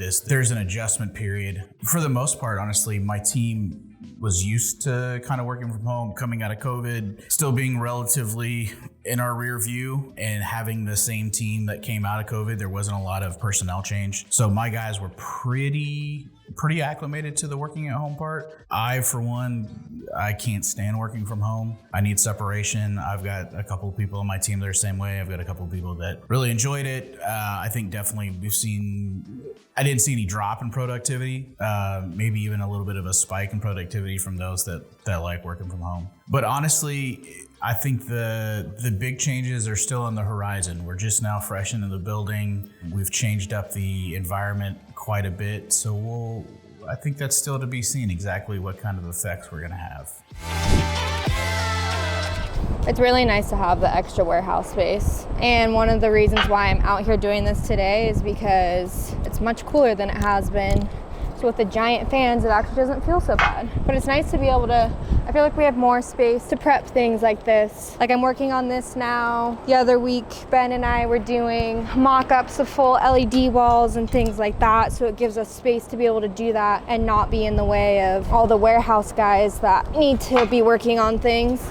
this, there's an adjustment period. For the most part, honestly, my team was used to kind of working from home, coming out of COVID, still being relatively in our rear view, and having the same team that came out of COVID. There wasn't a lot of personnel change. So my guys were pretty acclimated to the working at home part. I, for one, I can't stand working from home. I need separation. I've got a couple of people on my team that are the same way. I've got a couple of people that really enjoyed it. I think definitely I didn't see any drop in productivity, maybe even a little bit of a spike in productivity from those that like working from home. But honestly, I think the big changes are still on the horizon. We're just now fresh into the building. We've changed up the environment quite a bit. So I think that's still to be seen exactly what kind of effects we're gonna have. It's really nice to have the extra warehouse space. And one of the reasons why I'm out here doing this today is because it's much cooler than it has been. So with the giant fans, it actually doesn't feel so bad. But it's nice to be able to, I feel like we have more space to prep things like this. Like I'm working on this now. The other week, Ben and I were doing mock-ups of full LED walls and things like that. So it gives us space to be able to do that and not be in the way of all the warehouse guys that need to be working on things.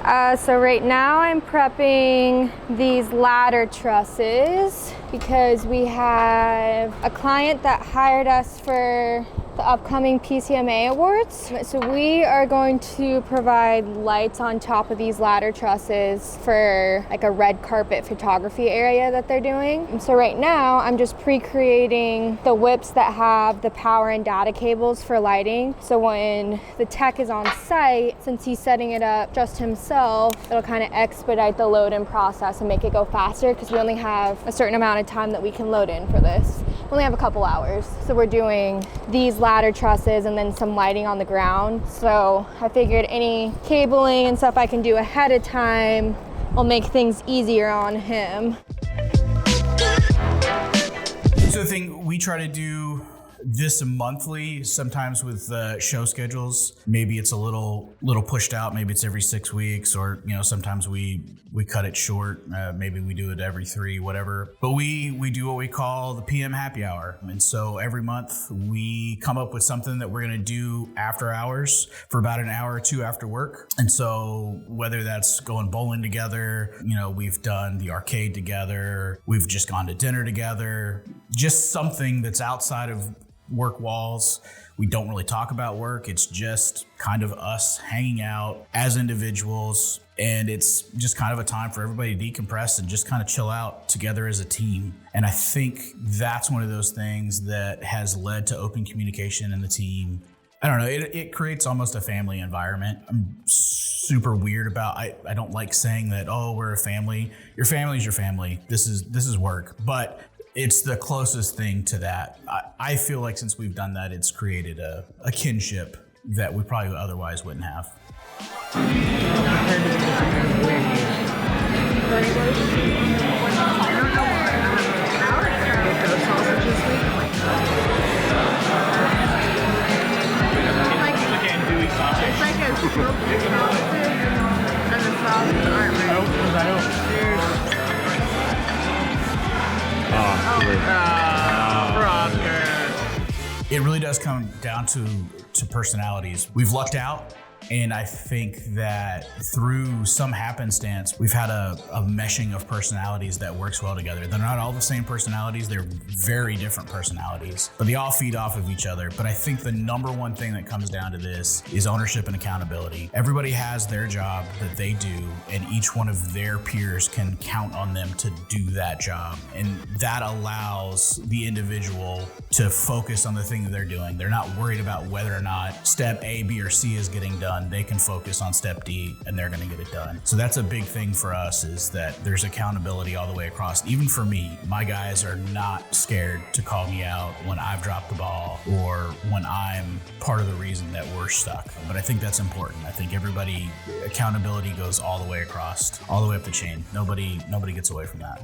So right now I'm prepping these ladder trusses because we have a client that hired us for the upcoming PCMA awards. So we are going to provide lights on top of these ladder trusses for like a red carpet photography area that they're doing. And so right now I'm just pre-creating the whips that have the power and data cables for lighting. So when the tech is on site, since he's setting it up just himself, it'll kind of expedite the load in process and make it go faster because we only have a certain amount of time that we can load in for this. We only have a couple hours. So we're doing these ladder trusses and then some lighting on the ground. So I figured any cabling and stuff I can do ahead of time will make things easier on him. So the thing we try to do this monthly, sometimes with show schedules, maybe it's a little pushed out. Maybe it's every 6 weeks, or sometimes we cut it short. Maybe we do it every 3, whatever. But we do what we call the PM happy hour, and so every month we come up with something that we're gonna do after hours for about an hour or two after work. And so whether that's going bowling together, we've done the arcade together, we've just gone to dinner together, just something that's outside of work walls. We don't really talk about work. It's just kind of us hanging out as individuals. And it's just kind of a time for everybody to decompress and just kind of chill out together as a team. And I think that's one of those things that has led to open communication in the team. I don't know, it creates almost a family environment. I'm super weird about, I don't like saying that, oh, we're a family. Your family's your family. This is work. But it's the closest thing to that. I feel like since we've done that, it's created a kinship that we probably otherwise wouldn't have. It's like a smoked sausage and the sauces aren't ready. It really does come down to personalities. We've lucked out, and I think that through some happenstance, we've had a meshing of personalities that works well together. They're not all the same personalities, they're very different personalities, but they all feed off of each other. But I think the number one thing that comes down to this is ownership and accountability. Everybody has their job that they do, and each one of their peers can count on them to do that job. And that allows the individual to focus on the thing that they're doing. They're not worried about whether or not step A, B, or C is getting done. They can focus on step D and they're gonna get it done. So that's a big thing for us, is that there's accountability all the way across. Even for me, my guys are not scared to call me out when I've dropped the ball or when I'm part of the reason that we're stuck. But I think that's important. I think accountability goes all the way across, all the way up the chain. Nobody gets away from that.